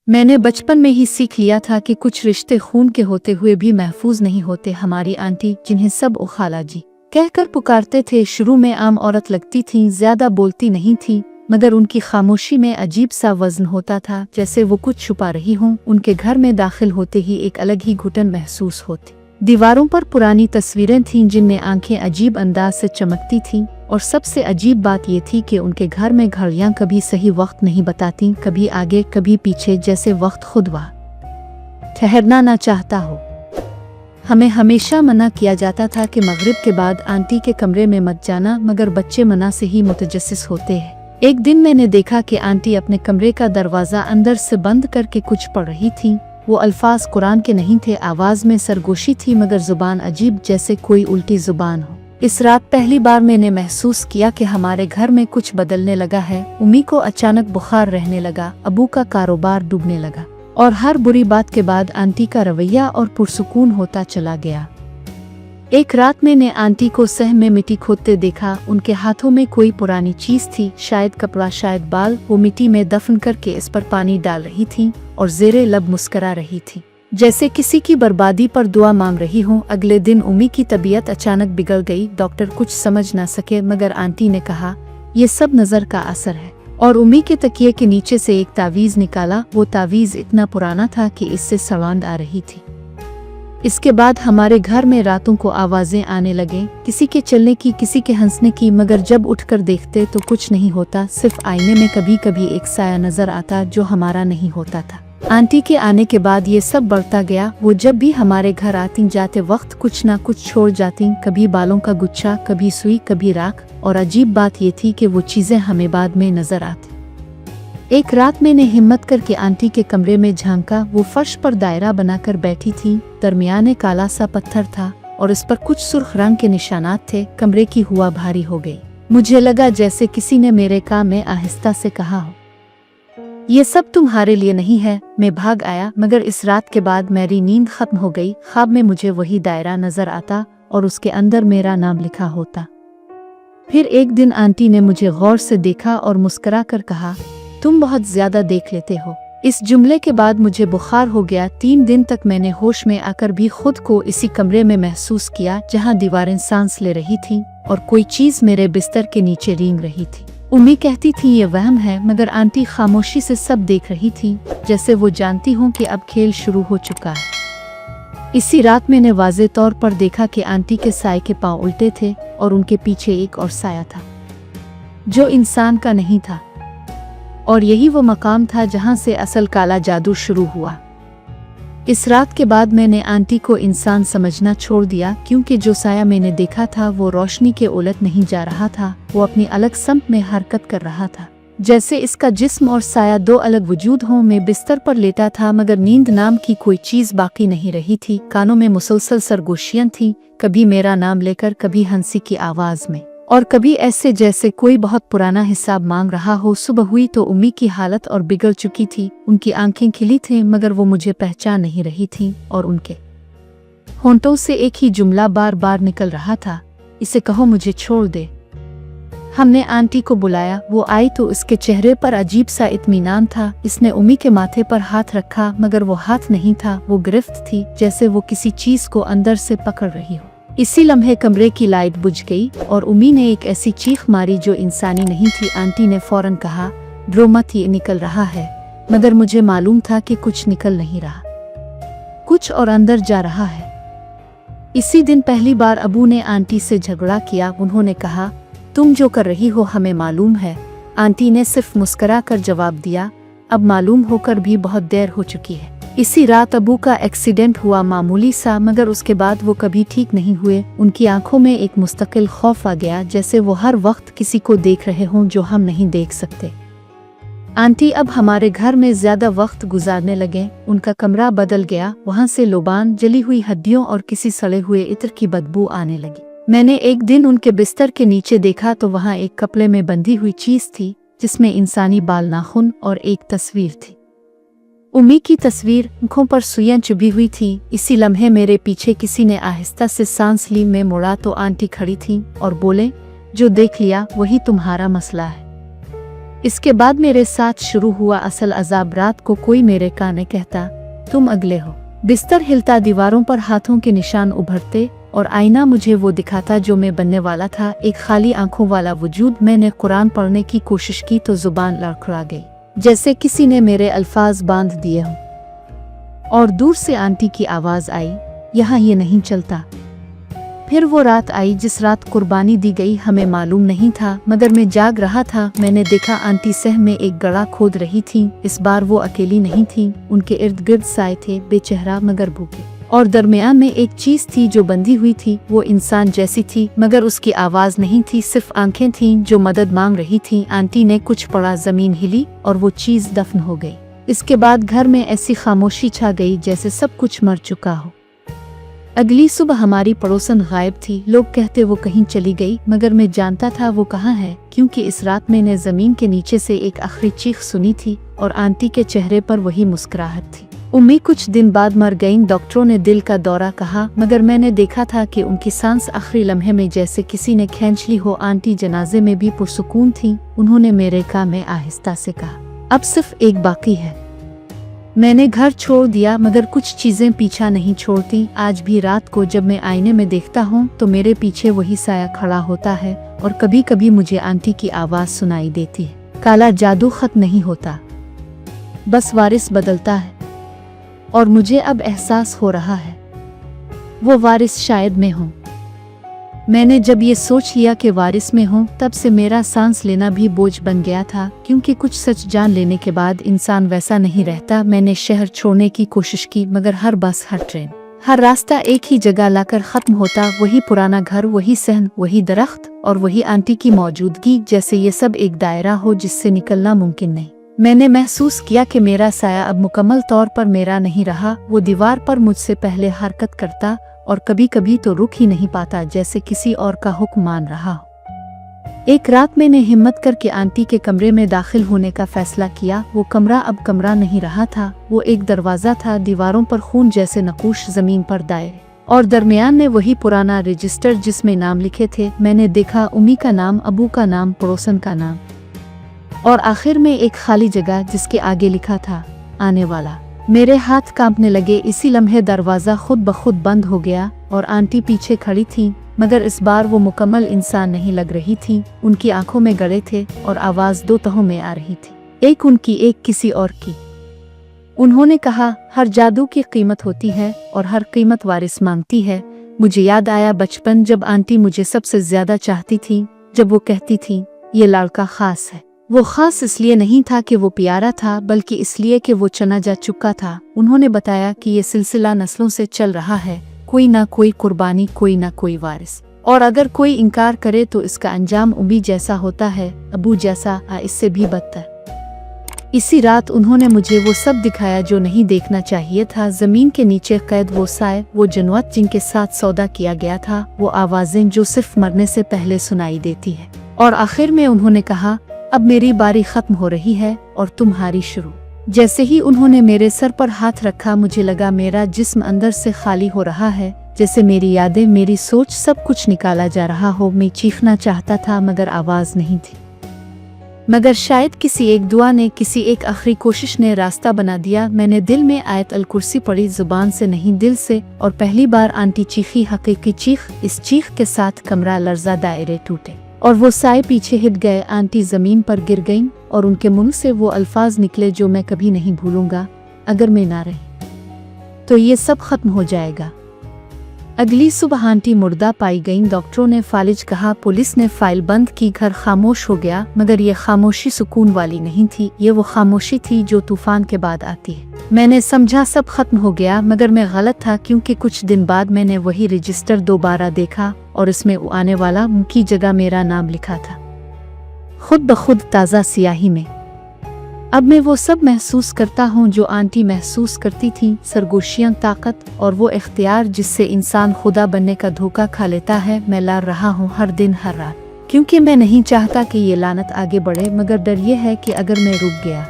मैंने बचपन में ही सीख लिया था कि कुछ रिश्ते खून के होते हुए भी महफूज नहीं होते। हमारी आंटी, जिन्हें सब ओ खाला जी कहकर पुकारते थे, शुरू में आम औरत लगती थीं, ज्यादा बोलती नहीं थी, मगर उनकी खामोशी में अजीब सा वजन होता था, जैसे वो कुछ छुपा रही हों। उनके घर में दाखिल होते ही एक अलग ही घुटन महसूस होती। दीवारों पर पुरानी तस्वीरें थीं जिनमें आंखें अजीब अंदाज से चमकती थीं, और सबसे अजीब बात ये थी कि उनके घर में घड़ियां कभी सही वक्त नहीं बताती, कभी आगे कभी पीछे, जैसे वक्त खुद वहाँ ठहरना ना चाहता हो। हमें हमेशा मना किया जाता था कि मगरिब के बाद आंटी के कमरे में मत जाना, मगर बच्चे मना से ही मुतजस्सिस होते हैं। एक दिन मैंने देखा कि आंटी अपने कमरे का दरवाजा अंदर से बंद करके कुछ पढ़ रही थी। वो अल्फाज कुरान के नहीं थे, आवाज में सरगोशी थी, मगर जुबान अजीब, जैसे कोई उल्टी जुबान हो। इस रात पहली बार मैंने महसूस किया कि हमारे घर में कुछ बदलने लगा है। उम्मी को अचानक बुखार रहने लगा, अबू का कारोबार डूबने लगा, और हर बुरी बात के बाद आंटी का रवैया और पुरसुकून होता चला गया। एक रात मैंने आंटी को सह में मिट्टी खोदते देखा। उनके हाथों में कोई पुरानी चीज थी, शायद कपड़ा, शायद बाल। वो मिट्टी में दफन करके इस पर पानी डाल रही थी और ज़ेरे लब मुस्करा रही थी, जैसे किसी की बर्बादी पर दुआ मांग रही हो। अगले दिन उम्मी की तबीयत अचानक बिगड़ गई। डॉक्टर कुछ समझ ना सके, मगर आंटी ने कहा, ये सब नजर का असर है, और उम्मी के तकिए के नीचे से एक तावीज निकाला। वो तावीज इतना पुराना था कि इससे सवांद आ रही थी। इसके बाद हमारे घर में रातों को आवाजें आने लगे, किसी के चलने की, किसी के हंसने की, मगर जब उठकर देखते तो कुछ नहीं होता। सिर्फ आईने में कभी कभी एक साया नजर आता जो हमारा नहीं होता था। आंटी के आने के बाद ये सब बढ़ता गया। वो जब भी हमारे घर आती जाते वक्त कुछ ना कुछ छोड़ जाती, कभी बालों का गुच्छा, कभी सुई, कभी राख। और अजीब बात ये थी कि वो चीजें हमें बाद में नजर आती। एक रात मैंने हिम्मत करके आंटी के कमरे में झांका। वो फर्श पर दायरा बनाकर बैठी थी, दरमियाने काला सा पत्थर था और इस पर कुछ सुर्ख रंग के निशानात थे। कमरे की हुआ भारी हो गई। मुझे लगा जैसे किसी ने मेरे कान में आहिस्ता से कहा हो, ये सब तुम्हारे लिए नहीं है। मैं भाग आया, मगर इस रात के बाद मेरी नींद खत्म हो गई। ख्वाब में मुझे वही दायरा नजर आता और उसके अंदर मेरा नाम लिखा होता। फिर एक दिन आंटी ने मुझे गौर से देखा और मुस्कुरा कर कहा, तुम बहुत ज्यादा देख लेते हो। इस जुमले के बाद मुझे बुखार हो गया। 3 दिन तक मैंने होश में आकर भी खुद को इसी कमरे में महसूस किया, जहां दीवारें सांस ले रही थीं और कोई चीज मेरे बिस्तर के नीचे रेंग रही थी। उम्मी कहती थी ये वहम है, मगर आंटी खामोशी से सब देख रही थी, जैसे वो जानती हों कि अब खेल शुरू हो चुका है। इसी रात मैंने वाज़े तौर पर देखा कि आंटी के साए के पांव उल्टे थे और उनके पीछे एक और साया था जो इंसान का नहीं था, और यही वो मकाम था जहां से असल काला जादू शुरू हुआ। इस रात के बाद मैंने आंटी को इंसान समझना छोड़ दिया, क्योंकि जो साया मैंने देखा था वो रोशनी के उलट नहीं जा रहा था। वो अपनी अलग समत में हरकत कर रहा था, जैसे इसका जिस्म और साया 2 अलग वजूद हों। मैं बिस्तर पर लेटा था, मगर नींद नाम की कोई चीज बाकी नहीं रही थी। कानों में मुसलसल सरगोशियां थीं, कभी मेरा नाम लेकर, कभी हंसी की आवाज में, और कभी ऐसे जैसे कोई बहुत पुराना हिसाब मांग रहा हो। सुबह हुई तो उम्मी की हालत और बिगड़ चुकी थी। उनकी आंखें खिली थीं, मगर वो मुझे पहचान नहीं रही थीं, और उनके होंठों से एक ही जुमला बार बार निकल रहा था, इसे कहो, मुझे छोड़ दे। हमने आंटी को बुलाया। वो आई तो इसके चेहरे पर अजीब सा इत्मीनान था। इसने उम्मी के माथे पर हाथ रखा, मगर वो हाथ नहीं था, वो गिरफ्त थी, जैसे वो किसी चीज को अंदर से पकड़ रही हो। इसी लम्हे कमरे की लाइट बुझ गई और उम्मी ने एक ऐसी चीख मारी जो इंसानी नहीं थी। आंटी ने फौरन कहा, ड्रो मत, ये निकल रहा है। मगर मुझे मालूम था कि कुछ निकल नहीं रहा, कुछ और अंदर जा रहा है। इसी दिन पहली बार अबू ने आंटी से झगड़ा किया। उन्होंने कहा, तुम जो कर रही हो हमें मालूम है। आंटी ने सिर्फ मुस्कुरा कर जवाब दिया, अब मालूम होकर भी बहुत देर हो चुकी है। इसी रात अबू का एक्सीडेंट हुआ, मामूली सा, मगर उसके बाद वो कभी ठीक नहीं हुए। उनकी आंखों में एक मुस्तकिल खौफ आ गया, जैसे वो हर वक्त किसी को देख रहे हों जो हम नहीं देख सकते। आंटी अब हमारे घर में ज्यादा वक्त गुजारने लगे। उनका कमरा बदल गया, वहाँ से लोबान, जली हुई हड्डियों और किसी सड़े हुए इत्र की बदबू आने लगी। मैंने एक दिन उनके बिस्तर के नीचे देखा तो वहाँ एक कपड़े में बंधी हुई चीज थी, जिसमें इंसानी बाल, नाखून और एक तस्वीर थी। उम्मी की तस्वीर, आंखों पर सुइयां चुभी हुई थी। इसी लम्हे मेरे पीछे किसी ने आहिस्ता से सांस ली। मैं मुड़ा तो आंटी खड़ी थी और बोले, जो देख लिया वही तुम्हारा मसला है। इसके बाद मेरे साथ शुरू हुआ असल अजाब। रात को कोई मेरे कान कहता, तुम अगले हो। बिस्तर हिलता, दीवारों पर हाथों के निशान उभरते और आईना मुझे वो दिखाता जो मैं बनने वाला था, एक खाली आंखों वाला वजूद। मैंने कुरान पढ़ने की कोशिश की तो जुबान लड़खड़ा गई, जैसे किसी ने मेरे अल्फाज बांध दिए हों। और दूर से आंटी की आवाज आई, यहाँ ये नहीं चलता। फिर वो रात आई जिस रात कुर्बानी दी गई। हमें मालूम नहीं था, मगर मैं जाग रहा था। मैंने देखा आंटी सह में एक गड़ा खोद रही थीं। इस बार वो अकेली नहीं थीं, उनके इर्द गिर्द साए थे, बेचेहरा मगर भूखे। और दरमियान में एक चीज थी जो बंधी हुई थी। वो इंसान जैसी थी, मगर उसकी आवाज नहीं थी, सिर्फ आंखें थीं जो मदद मांग रही थीं। आंटी ने कुछ पड़ा, जमीन हिली और वो चीज दफन हो गई। इसके बाद घर में ऐसी खामोशी छा गई जैसे सब कुछ मर चुका हो। अगली सुबह हमारी पड़ोसन गायब थी। लोग कहते वो कहीं चली गई, मगर मैं जानता था वो कहाँ है, क्योंकि इस रात मैंने जमीन के नीचे से एक आखिरी चीख सुनी थी और आंटी के चेहरे पर वही मुस्कुराहट थी। उम्मी कुछ दिन बाद मर गईं। डॉक्टरों ने दिल का दौरा कहा, मगर मैंने देखा था कि उनकी सांस आखिरी लम्हे में जैसे किसी ने खींच ली हो। आंटी जनाजे में भी पुरसुकून थी। उन्होंने मेरे कान में आहिस्ता से कहा, अब सिर्फ एक बाकी है। मैंने घर छोड़ दिया, मगर कुछ चीजें पीछा नहीं छोड़ती। आज भी रात को जब मैं आईने में देखता हूँ तो मेरे पीछे वही साया खड़ा होता है और कभी कभी मुझे आंटी की आवाज सुनाई देती है। काला जादू खत्म नहीं होता, बस वारिस बदलता है। और मुझे अब एहसास हो रहा है वो वारिस शायद मैं हूँ। मैंने जब ये सोच लिया कि वारिस में हूँ, तब से मेरा सांस लेना भी बोझ बन गया था, क्योंकि कुछ सच जान लेने के बाद इंसान वैसा नहीं रहता। मैंने शहर छोड़ने की कोशिश की, मगर हर बस, हर ट्रेन, हर रास्ता एक ही जगह लाकर खत्म होता। वही पुराना घर, वही सहन, वही दरख्त और वही आंटी की मौजूदगी, जैसे ये सब एक दायरा हो जिससे निकलना मुमकिन नहीं। मैंने महसूस किया कि मेरा साया अब मुकम्मल तौर पर मेरा नहीं रहा। वो दीवार पर मुझसे पहले हरकत करता और कभी कभी तो रुक ही नहीं पाता, जैसे किसी और का हुक्म मान रहा हो। एक रात मैंने हिम्मत करके आंटी के कमरे में दाखिल होने का फैसला किया। वो कमरा अब कमरा नहीं रहा था, वो एक दरवाजा था। दीवारों पर खून जैसे नकूश, जमीन पर दायरे और दरमियान में वही पुराना रजिस्टर जिसमें नाम लिखे थे। मैंने देखा उम्मी का नाम, अबू का नाम, पड़ोसन का नाम और आखिर में एक खाली जगह जिसके आगे लिखा था, आने वाला। मेरे हाथ कांपने लगे। इसी लम्हे दरवाजा खुद ब खुद बंद हो गया और आंटी पीछे खड़ी थी, मगर इस बार वो मुकम्मल इंसान नहीं लग रही थी। उनकी आंखों में गड़े थे और आवाज दो तहों में आ रही थी, एक उनकी, एक किसी और की। उन्होंने कहा, हर जादू की कीमत होती है और हर कीमत वारिस मांगती है। मुझे याद आया बचपन, जब आंटी मुझे सबसे ज्यादा चाहती थी, जब वो कहती थी, ये लड़का खास है। वो खास इसलिए नहीं था कि वो प्यारा था, बल्कि इसलिए कि वो चना जा चुका था। उन्होंने बताया कि ये सिलसिला नस्लों से चल रहा है, कोई ना कोई कुर्बानी, कोई ना कोई वारिस, और अगर कोई इनकार करे तो इसका अंजाम उम्मी जैसा होता है, अबू जैसा, इससे भी बदतर। इसी रात उन्होंने मुझे वो सब दिखाया जो नहीं देखना चाहिए था। जमीन के नीचे कैद वो साए, वो जनवत जिनके साथ सौदा किया गया था, वो आवाजें जो सिर्फ मरने से पहले सुनाई देती है। और आखिर में उन्होंने कहा, अब मेरी बारी खत्म हो रही है और तुम्हारी शुरू। जैसे ही उन्होंने मेरे सर पर हाथ रखा, मुझे लगा मेरा जिस्म अंदर से खाली हो रहा है, जैसे मेरी यादें, मेरी सोच, सब कुछ निकाला जा रहा हो। मैं चीखना चाहता था, मगर आवाज नहीं थी। मगर शायद किसी एक दुआ ने, किसी एक आखिरी कोशिश ने रास्ता बना दिया। मैंने दिल में आयत अल कुर्सी पढ़ी, जुबान से नहीं दिल से, और पहली बार आंटी चीखी, हकीकी चीख। इस चीख के साथ कमरा लर्जा, दायरे टूटे और वो साए पीछे हिट गए। आंटी जमीन पर गिर गईं और उनके मुंह से वो अल्फाज निकले जो मैं कभी नहीं भूलूंगा, अगर मैं ना रही तो ये सब खत्म हो जाएगा। अगली सुबह आंटी मुर्दा पाई गईं। डॉक्टरों ने फालिज कहा, पुलिस ने फाइल बंद की, घर खामोश हो गया। मगर ये खामोशी सुकून वाली नहीं थी, ये वो खामोशी थी जो तूफान के बाद आती है। मैंने समझा सब खत्म हो गया, मगर मैं गलत था, क्योंकि कुछ दिन बाद मैंने वही रजिस्टर दोबारा देखा और इसमें वो आने वाला की जगह मेरा नाम लिखा था, खुद ब खुद, ताज़ा सियाही में। अब मैं वो सब महसूस करता हूँ जो आंटी महसूस करती थी, सरगोशियाँ, ताकत और वो इख्तियार जिससे इंसान खुदा बनने का धोखा खा लेता है। मैं लड़ रहा हूँ हर दिन, हर रात, क्योंकि मैं नहीं चाहता कि ये लानत आगे बढ़े, मगर डर ये है कि अगर मैं रुक गया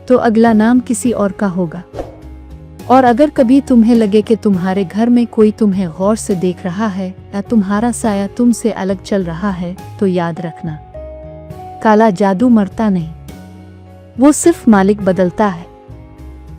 तो अगला नाम किसी और का होगा। और अगर कभी तुम्हें लगे कि तुम्हारे घर में कोई तुम्हें गौर से देख रहा है या तुम्हारा साया तुमसे अलग चल रहा है, तो याद रखना, काला जादू मरता नहीं, वो सिर्फ मालिक बदलता है।